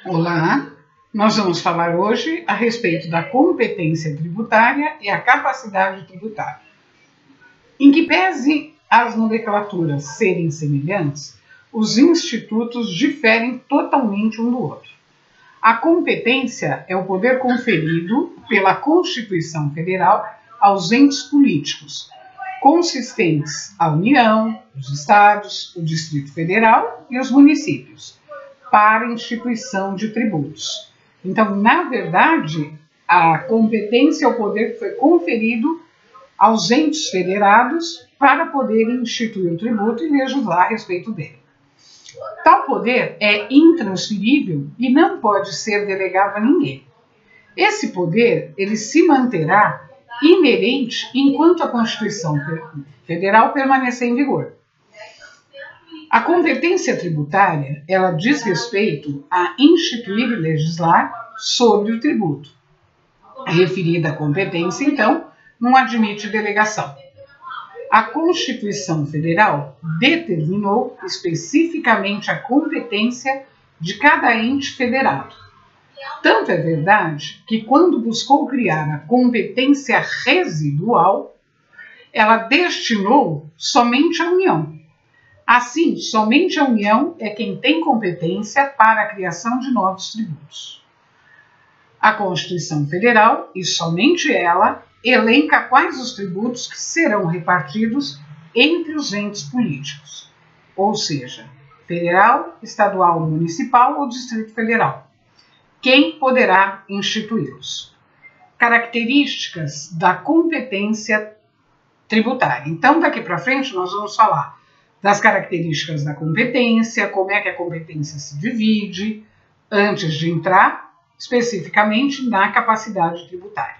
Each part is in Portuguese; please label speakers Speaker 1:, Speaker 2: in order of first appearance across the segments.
Speaker 1: Olá, nós vamos falar hoje a respeito da competência tributária e a capacidade tributária. Em que pese as nomenclaturas serem semelhantes, os institutos diferem totalmente um do outro. A competência é o poder conferido pela Constituição Federal aos entes políticos, consistentes à União, os Estados, o Distrito Federal e os municípios, para a instituição de tributos. Então, na verdade, a competência é o poder que foi conferido aos entes federados para poderem instituir o tributo e legislar a respeito dele. Tal poder é intransferível e não pode ser delegado a ninguém. Esse poder ele se manterá inerente enquanto a Constituição Federal permanecer em vigor. A competência tributária, ela diz respeito a instituir e legislar sobre o tributo. A referida competência, então, não admite delegação. A Constituição Federal determinou especificamente a competência de cada ente federado. Tanto é verdade que, quando buscou criar a competência residual, ela destinou somente à União. Assim, somente a União é quem tem competência para a criação de novos tributos. A Constituição Federal, e somente ela, elenca quais os tributos que serão repartidos entre os entes políticos, ou seja, federal, estadual, municipal ou Distrito Federal. Quem poderá instituí-los? Características da competência tributária. Então, daqui para frente, nós vamos falar das características da competência, como é que a competência se divide, antes de entrar especificamente na capacidade tributária.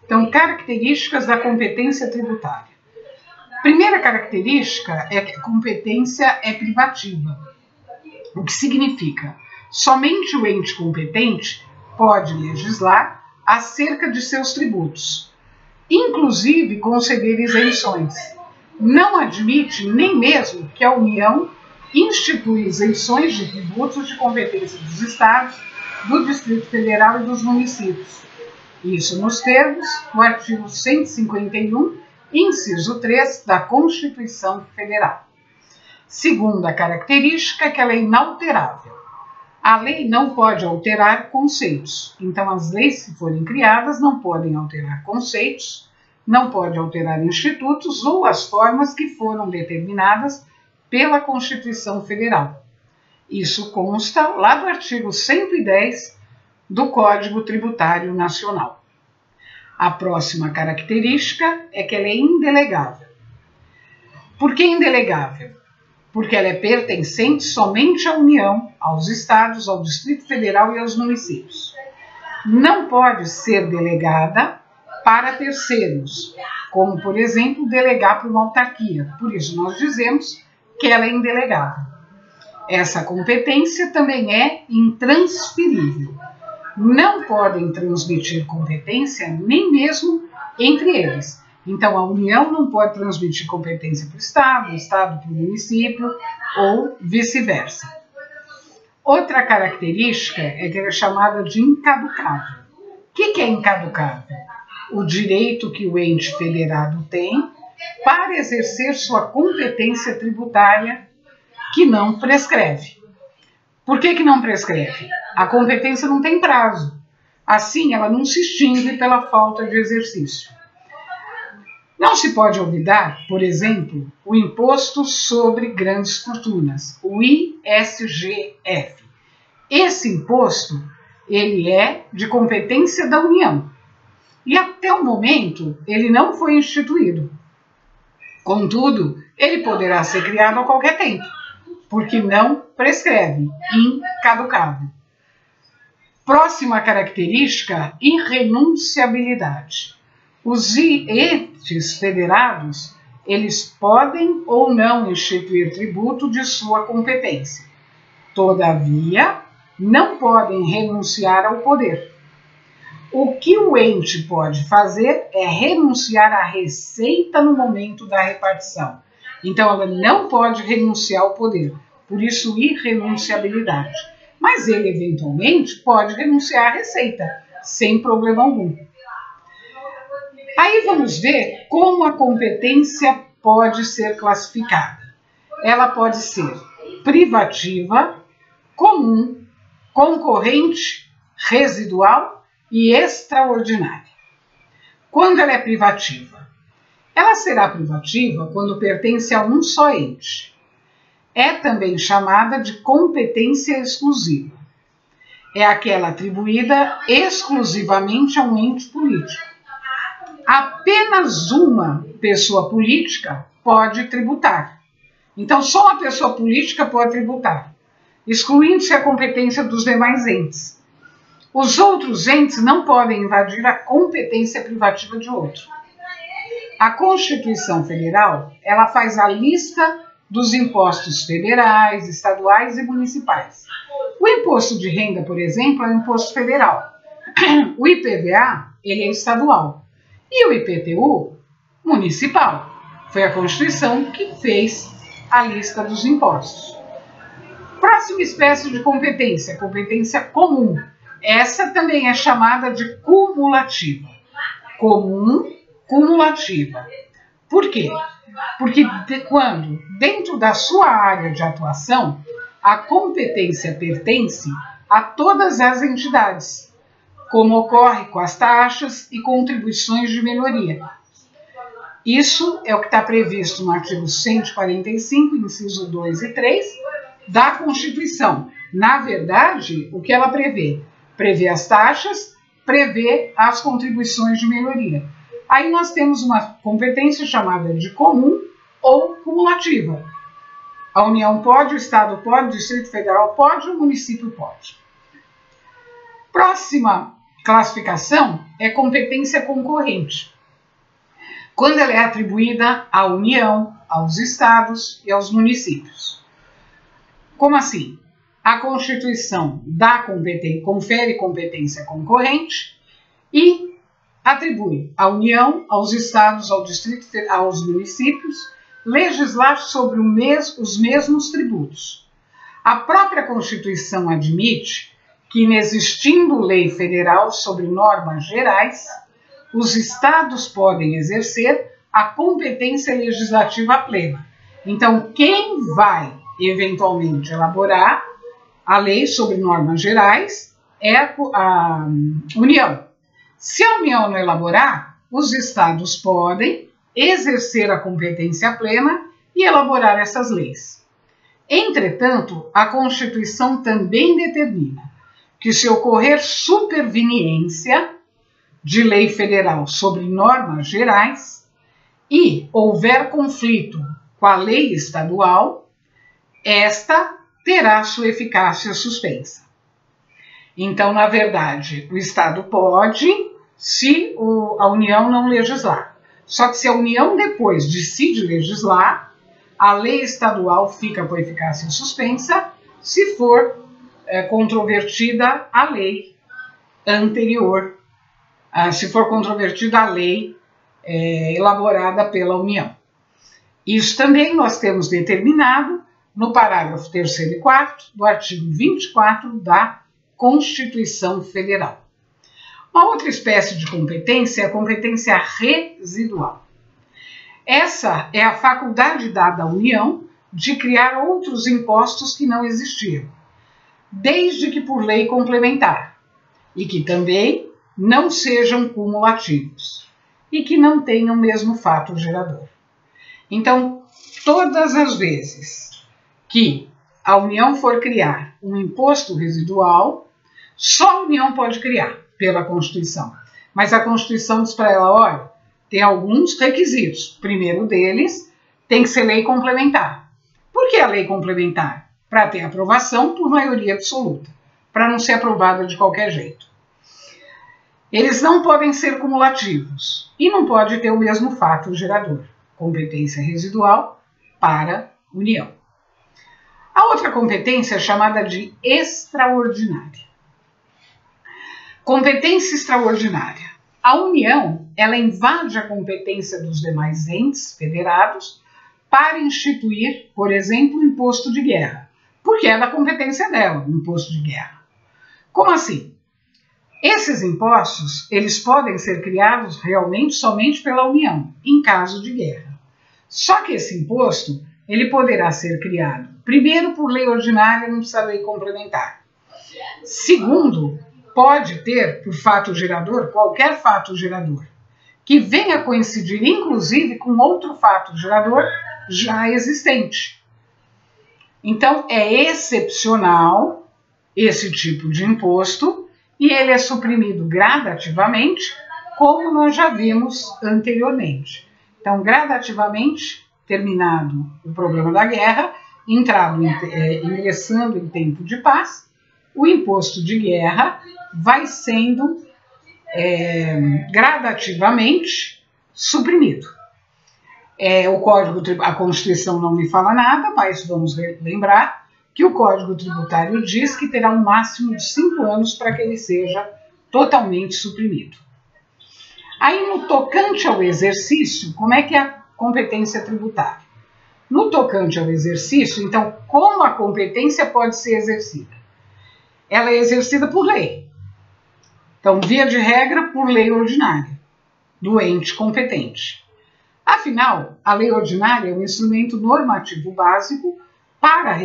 Speaker 1: Então, características da competência tributária. Primeira característica é que a competência é privativa, o que significa somente o ente competente pode legislar acerca de seus tributos, inclusive conceder isenções. Não admite nem mesmo que a União institui isenções de tributos de competência dos Estados, do Distrito Federal e dos municípios. Isso nos termos do artigo 151, inciso 3 da Constituição Federal. Segunda característica é que ela é inalterável. A lei não pode alterar conceitos. Então, as leis, se forem criadas, não podem alterar conceitos, não pode alterar institutos ou as formas que foram determinadas pela Constituição Federal. Isso consta lá do artigo 110 do Código Tributário Nacional. A próxima característica é que ela é indelegável. Por que indelegável? Porque ela é pertencente somente à União, aos Estados, ao Distrito Federal e aos municípios. Não pode ser delegada para terceiros, como, por exemplo, delegar para uma autarquia. Por isso, nós dizemos que ela é indelegável. Essa competência também é intransferível. Não podem transmitir competência nem mesmo entre eles. Então, a União não pode transmitir competência para o Estado para o município ou vice-versa. Outra característica é que ela é chamada de incaducável. O que é incaducável? O direito que o ente federado tem para exercer sua competência tributária que não prescreve. Por que não prescreve? A competência não tem prazo. Assim, ela não se extingue pela falta de exercício. Não se pode olvidar, por exemplo, o Imposto sobre Grandes Fortunas, o ISGF. Esse imposto, ele é de competência da União. E até o momento, ele não foi instituído. Contudo, ele poderá ser criado a qualquer tempo, porque não prescreve, incaducável. Próxima característica, irrenunciabilidade. Os entes federados, eles podem ou não instituir tributo de sua competência. Todavia, não podem renunciar ao poder. O que o ente pode fazer é renunciar à receita no momento da repartição. Então, ela não pode renunciar ao poder. Por isso, irrenunciabilidade. mas ele eventualmente pode renunciar à receita, sem problema algum. Aí vamos ver como a competência pode ser classificada. Ela pode ser privativa, comum, concorrente, residual e extraordinária. Quando ela é privativa? Ela será privativa quando pertence a um só ente. É também chamada de competência exclusiva. É aquela atribuída exclusivamente a um ente político. Apenas uma pessoa política pode tributar. Então, só uma pessoa política pode tributar, excluindo-se a competência dos demais entes. Os outros entes não podem invadir a competência privativa de outro. A Constituição Federal, ela faz a lista dos impostos federais, estaduais e municipais. O imposto de renda, por exemplo, é um imposto federal. O IPVA, ele é estadual. E o IPTU, municipal. Foi a Constituição que fez a lista dos impostos. Próxima espécie de competência, competência comum. Essa também é chamada de cumulativa. Comum, cumulativa. Por quê? Porque quando, dentro da sua área de atuação, a competência pertence a todas as entidades, como ocorre com as taxas e contribuições de melhoria. Isso é o que está previsto no artigo 145, inciso 2 e 3, da Constituição. Na verdade, o que ela prevê? Prevê as taxas, prevê as contribuições de melhoria. Aí nós temos uma competência chamada de comum ou cumulativa. A União pode, o Estado pode, o Distrito Federal pode, o município pode. Próxima classificação é competência concorrente, quando ela é atribuída à União, aos Estados e aos municípios. Como assim? A Constituição confere competência concorrente e atribui à União, aos Estados, ao Distrito Federal, aos municípios, legislar sobre os mesmos tributos. A própria Constituição admite que, inexistindo lei federal sobre normas gerais, os estados podem exercer a competência legislativa plena. Então, quem vai, eventualmente, elaborar a lei sobre normas gerais é a União. Se a União não elaborar, os estados podem exercer a competência plena e elaborar essas leis. Entretanto, a Constituição também determina que, se ocorrer superveniência de lei federal sobre normas gerais e houver conflito com a lei estadual, esta terá sua eficácia suspensa. Então, na verdade, o Estado pode, se a União não legislar. Só que se a União depois decide legislar, a lei estadual fica com eficácia suspensa se for controvertida a lei anterior, se for controvertida a lei elaborada pela União. Isso também nós temos determinado no parágrafo 3º e 4º do artigo 24 da Constituição Federal. Uma outra espécie de competência é a competência residual. Essa é a faculdade dada à União de criar outros impostos que não existiam, desde que por lei complementar, e que também não sejam cumulativos, e que não tenham o mesmo fato gerador. Então, todas as vezes que a União for criar um imposto residual, só a União pode criar, pela Constituição. Mas a Constituição diz para ela, olha, tem alguns requisitos. O primeiro deles tem que ser lei complementar. Por que a lei complementar? Para ter aprovação por maioria absoluta, para não ser aprovada de qualquer jeito. Eles não podem ser cumulativos e não pode ter o mesmo fato gerador. Competência residual para União. A outra competência é chamada de extraordinária. Competência extraordinária. A União, ela invade a competência dos demais entes federados para instituir, por exemplo, o imposto de guerra. porque é da competência dela, o imposto de guerra. Como assim? Esses impostos, eles podem ser criados realmente somente pela União, em caso de guerra. Só que esse imposto, ele poderá ser criado, primeiro, por lei ordinária, não precisa lei complementar. Segundo, pode ter, por fato gerador, qualquer fato gerador, que venha coincidir, inclusive, com outro fato gerador já existente. Então, é excepcional esse tipo de imposto, e ele é suprimido gradativamente, como nós já vimos anteriormente. Então, gradativamente, terminado o problema da guerra, ingressando em tempo de paz, o imposto de guerra vai sendo gradativamente suprimido. A Constituição não me fala nada, mas vamos lembrar que o Código Tributário diz que terá um máximo de 5 anos para que ele seja totalmente suprimido. Aí, no tocante ao exercício, como é que é a competência tributária? No tocante ao exercício, então, como a competência pode ser exercida? Ela é exercida por lei. Então, via de regra, por lei ordinária do ente competente. Afinal, a lei ordinária é um instrumento normativo básico para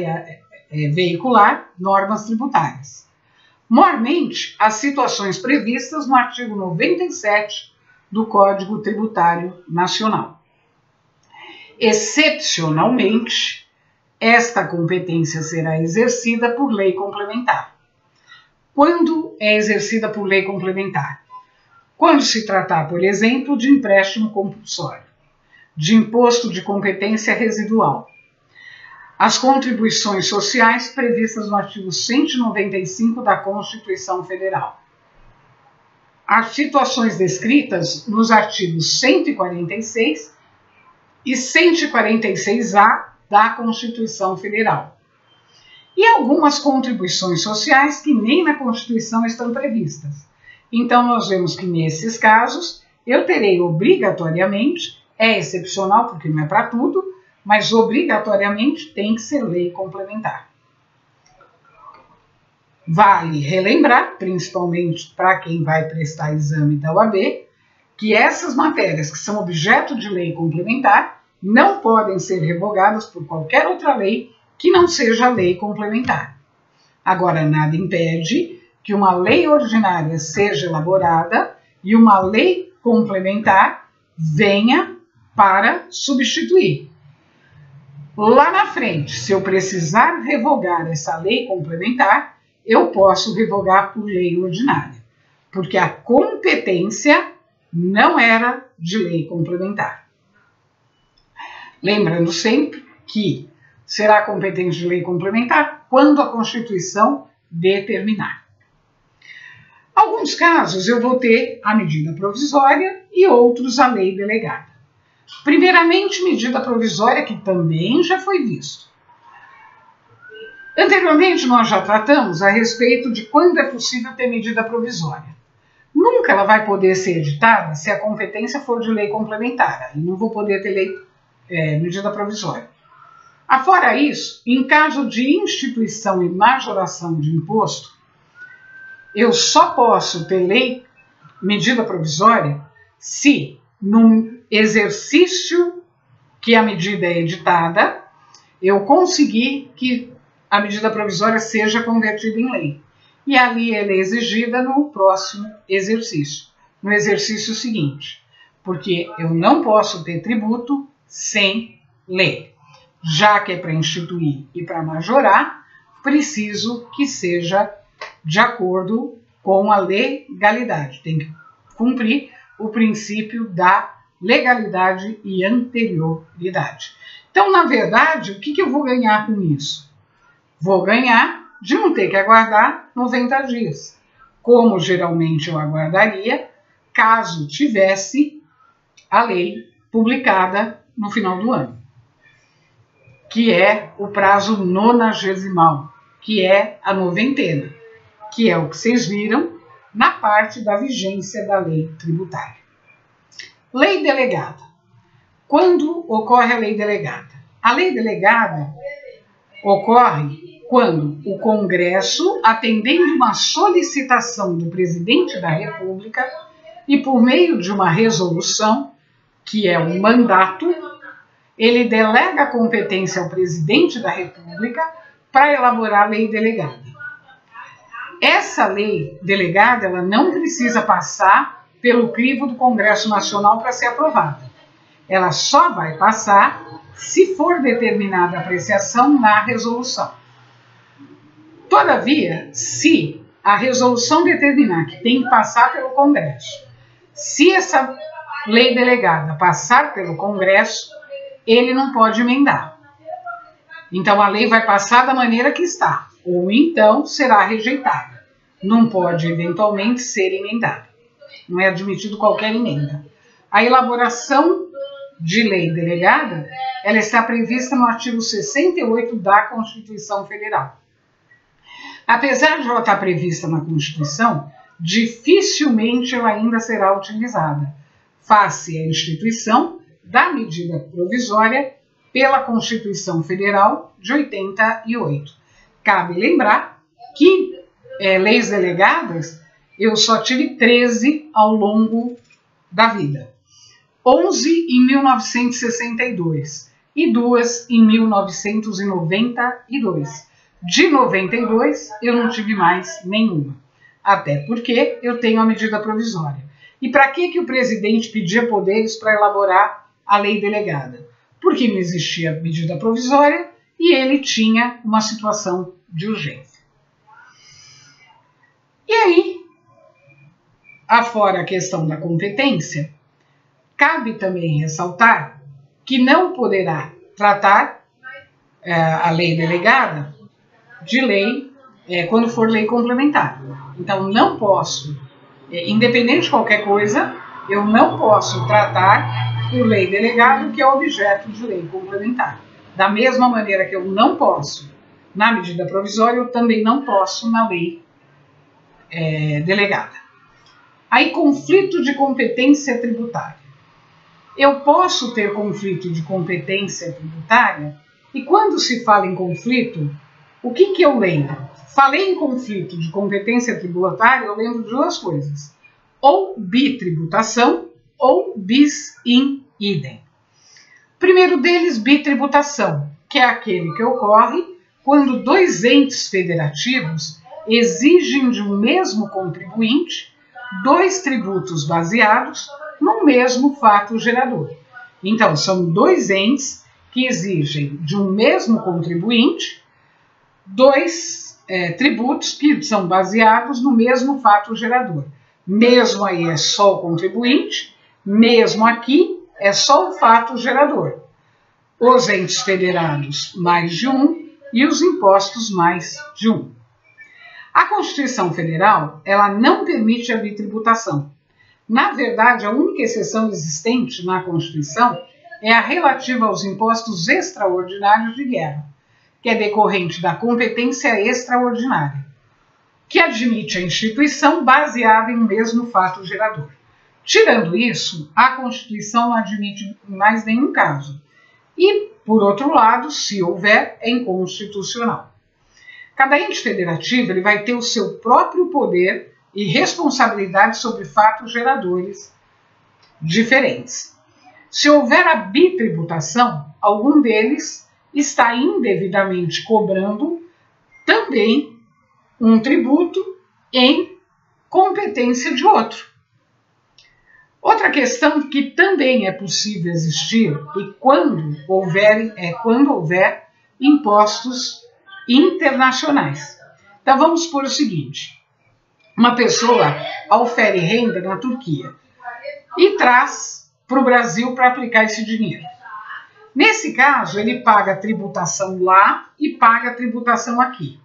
Speaker 1: veicular normas tributárias. Mormente, as situações previstas no artigo 97 do Código Tributário Nacional. Excepcionalmente, esta competência será exercida por lei complementar. Quando é exercida por lei complementar? Quando se tratar, por exemplo, de empréstimo compulsório, de imposto de competência residual, as contribuições sociais previstas no artigo 195 da Constituição Federal, as situações descritas nos artigos 146 e 146A da Constituição Federal, e algumas contribuições sociais que nem na Constituição estão previstas. Então, nós vemos que nesses casos eu terei obrigatoriamente, é excepcional porque não é para tudo, mas obrigatoriamente tem que ser lei complementar. Vale relembrar, principalmente para quem vai prestar exame da OAB, que essas matérias que são objeto de lei complementar não podem ser revogadas por qualquer outra lei que não seja a lei complementar. Agora, nada impede que uma lei ordinária seja elaborada e uma lei complementar venha para substituir. Lá na frente, se eu precisar revogar essa lei complementar, eu posso revogar por lei ordinária, porque a competência não era de lei complementar. Lembrando sempre que será competente de lei complementar quando a Constituição determinar. Alguns casos eu vou ter a medida provisória e outros a lei delegada. Primeiramente, medida provisória, que também já foi visto. Anteriormente, nós já tratamos a respeito de quando é possível ter medida provisória. Nunca ela vai poder ser editada se a competência for de lei complementar. Aí não vou poder ter medida provisória. Afora isso, em caso de instituição e majoração de imposto, eu só posso ter medida provisória se, num exercício que a medida é editada, eu conseguir que a medida provisória seja convertida em lei. E ali ela é exigida no próximo exercício, no exercício seguinte, porque eu não posso ter tributo sem lei. Já que é para instituir e para majorar, preciso que seja de acordo com a legalidade. Tem que cumprir o princípio da legalidade e anterioridade. Então, na verdade, o que eu vou ganhar com isso? Vou ganhar de não ter que aguardar 90 dias, como geralmente eu aguardaria caso tivesse a lei publicada no final do ano, que é o prazo 90º, que é a noventena, que é o que vocês viram na parte da vigência da lei tributária. Lei delegada. Quando ocorre a lei delegada? A lei delegada ocorre quando o Congresso, atendendo uma solicitação do presidente da República e por meio de uma resolução, que é um mandato, ele delega a competência ao presidente da República para elaborar a lei delegada. Essa lei delegada, ela não precisa passar pelo crivo do Congresso Nacional para ser aprovada. Ela só vai passar se for determinada a apreciação na resolução. Todavia, se a resolução determinar que tem que passar pelo Congresso, se essa lei delegada passar pelo Congresso, ele não pode emendar. Então, a lei vai passar da maneira que está, ou então será rejeitada. Não pode, eventualmente, ser emendada. Não é admitido qualquer emenda. A elaboração de lei delegada, ela está prevista no artigo 68 da Constituição Federal. Apesar de ela estar prevista na Constituição, dificilmente ela ainda será utilizada, face à instituição da medida provisória pela Constituição Federal de 88. Cabe lembrar que leis delegadas eu só tive 13 ao longo da vida. 11 em 1962 e 2 em 1992. De 92 eu não tive mais nenhuma, até porque eu tenho a medida provisória. E para que o presidente pedia poderes para elaborar a lei delegada? Porque não existia medida provisória e ele tinha uma situação de urgência. E aí, afora a questão da competência, cabe também ressaltar que não poderá tratar a lei delegada de lei quando for lei complementar. Então, não posso, independente de qualquer coisa, eu não posso tratar por lei delegada o que é objeto de lei complementar. Da mesma maneira que eu não posso na medida provisória, eu também não posso na lei delegada. Aí, conflito de competência tributária. Eu posso ter conflito de competência tributária e quando se fala em conflito, o que eu lembro? Falei em conflito de competência tributária, eu lembro de duas coisas. Ou bitributação ou bis in idem. Primeiro deles, bitributação, que é aquele que ocorre quando dois entes federativos exigem de um mesmo contribuinte dois tributos baseados no mesmo fato gerador. Então, são dois entes que exigem de um mesmo contribuinte dois tributos que são baseados no mesmo fato gerador. Mesmo aí é só o contribuinte, mesmo aqui é só o fato gerador. Os entes federados mais de um e os impostos mais de um. A Constituição Federal, ela não permite a bitributação. Na verdade, a única exceção existente na Constituição é a relativa aos impostos extraordinários de guerra, que é decorrente da competência extraordinária, que admite a instituição baseada em um mesmo fato gerador. Tirando isso, a Constituição não admite mais nenhum caso. E, por outro lado, se houver, é inconstitucional. Cada ente federativo ele vai ter o seu próprio poder e responsabilidade sobre fatos geradores diferentes. Se houver a bitributação, algum deles está indevidamente cobrando também um tributo em competência de outro. Outra questão que também é possível existir e quando houver impostos internacionais. Então vamos supor o seguinte: uma pessoa ofere renda na Turquia e traz para o Brasil para aplicar esse dinheiro. Nesse caso, ele paga a tributação lá e paga a tributação aqui.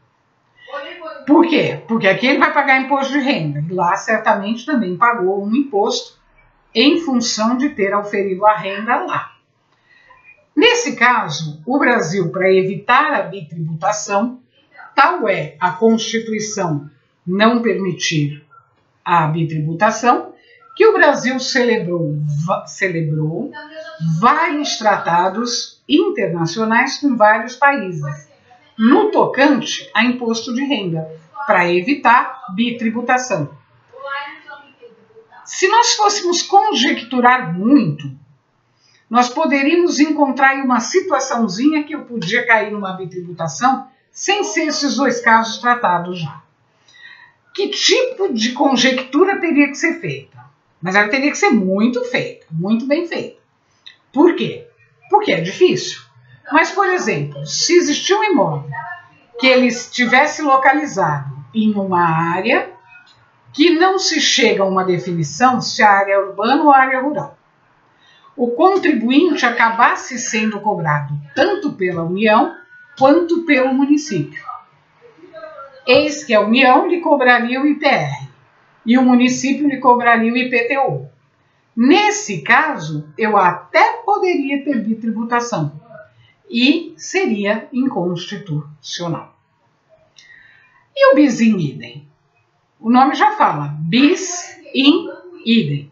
Speaker 1: Por quê? Porque aqui ele vai pagar imposto de renda e lá certamente também pagou um imposto em função de ter auferido a renda lá. Nesse caso, o Brasil, para evitar a bitributação, tal é a Constituição não permitir a bitributação, que o Brasil celebrou vários tratados internacionais com vários países, no tocante a imposto de renda, para evitar bitributação. Se nós fôssemos conjecturar muito, nós poderíamos encontrar aí uma situaçãozinha que eu podia cair numa bitributação sem ser esses dois casos tratados já. Que tipo de conjectura teria que ser feita? Mas ela teria que ser muito feita, muito bem feita. Por quê? Porque é difícil. Mas, por exemplo, se existir um imóvel que ele estivesse localizado em uma área que não se chega a uma definição se a área é urbana ou a área rural, o contribuinte acabasse sendo cobrado tanto pela União quanto pelo município. Eis que a União lhe cobraria o ITR e o município lhe cobraria o IPTU. Nesse caso, eu até poderia ter bitributação e seria inconstitucional. E o bis in idem? O nome já fala, bis in idem.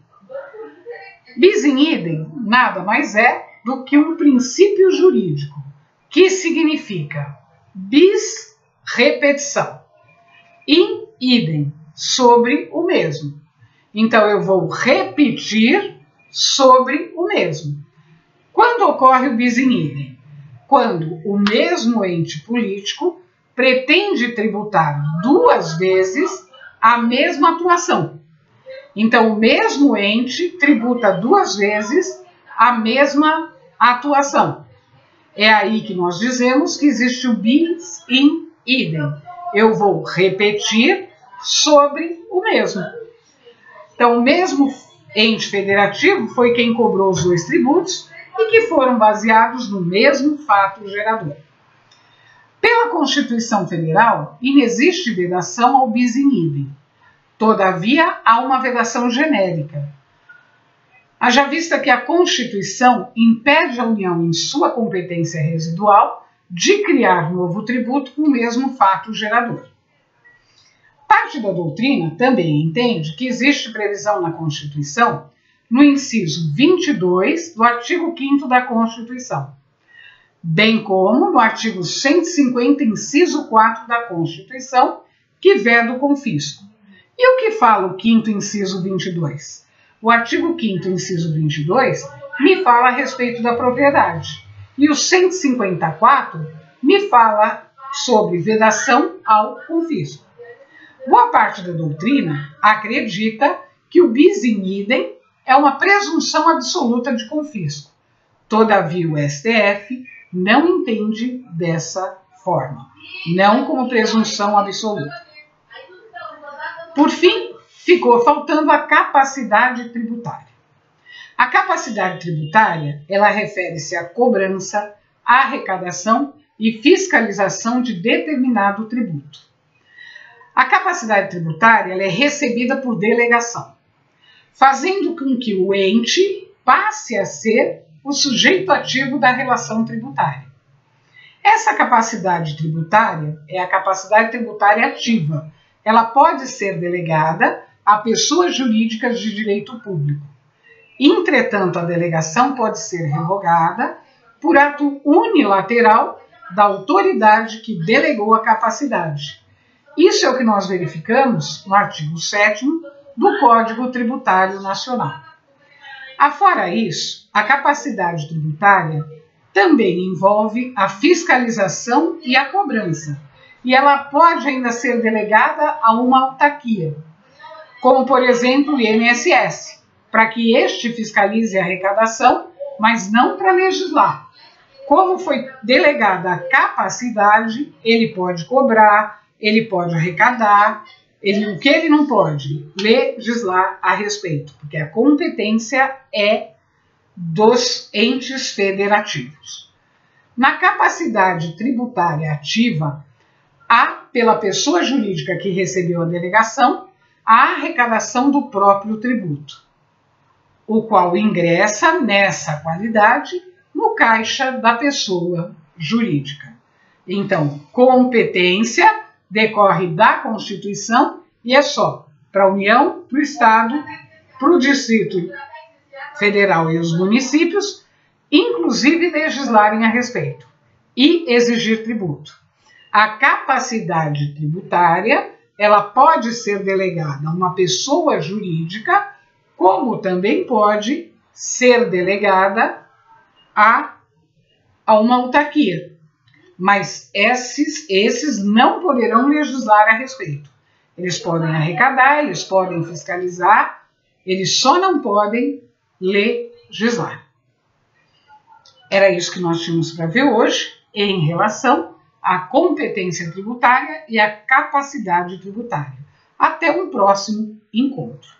Speaker 1: Bis in idem nada mais é do que um princípio jurídico, que significa bis, repetição, in idem, sobre o mesmo. Então, eu vou repetir sobre o mesmo. Quando ocorre o bis in idem? Quando o mesmo ente político pretende tributar duas vezes a mesma atuação. Então, o mesmo ente tributa duas vezes a mesma atuação. É aí que nós dizemos que existe o bis in idem. Eu vou repetir sobre o mesmo. Então, o mesmo ente federativo foi quem cobrou os dois tributos e que foram baseados no mesmo fato gerador. Pela Constituição Federal, inexiste vedação ao bis in idem. Todavia, há uma vedação genérica. Haja vista que a Constituição impede a União, em sua competência residual, de criar novo tributo com o mesmo fato gerador. Parte da doutrina também entende que existe previsão na Constituição, no inciso 22 do artigo 5º da Constituição, bem como no artigo 150, inciso 4 da Constituição, que veda o confisco. E o que fala o 5º inciso 22? O artigo 5º inciso 22 me fala a respeito da propriedade. E o 154 me fala sobre vedação ao confisco. Boa parte da doutrina acredita que o bis in idem é uma presunção absoluta de confisco. Todavia, o STF não entende dessa forma, não como presunção absoluta. Por fim, ficou faltando a capacidade tributária. A capacidade tributária, ela refere-se à cobrança, à arrecadação e fiscalização de determinado tributo. A capacidade tributária, ela é recebida por delegação, fazendo com que o ente passe a ser o sujeito ativo da relação tributária. Essa capacidade tributária é a capacidade tributária ativa. Ela pode ser delegada a pessoas jurídicas de direito público. Entretanto, a delegação pode ser revogada por ato unilateral da autoridade que delegou a capacidade. Isso é o que nós verificamos no artigo 7º do Código Tributário Nacional. Afora isso, a capacidade tributária também envolve a fiscalização e a cobrança, e ela pode ainda ser delegada a uma autarquia, como, por exemplo, o INSS, para que este fiscalize a arrecadação, mas não para legislar. Como foi delegada a capacidade, ele pode cobrar, ele pode arrecadar, o que ele não pode? Legislar a respeito, porque a competência é dos entes federativos. Na capacidade tributária ativa, há, pela pessoa jurídica que recebeu a delegação, a arrecadação do próprio tributo, o qual ingressa nessa qualidade no caixa da pessoa jurídica. Então, competência decorre da Constituição e é só para a União, para o Estado, para o Distrito Federal e os municípios, inclusive legislarem a respeito e exigir tributo. A capacidade tributária, ela pode ser delegada a uma pessoa jurídica, como também pode ser delegada a uma autarquia. Mas esses não poderão legislar a respeito. Eles podem arrecadar, eles podem fiscalizar, eles só não podem legislar. Era isso que nós tínhamos para ver hoje em relação à competência tributária e à capacidade tributária. Até um próximo encontro.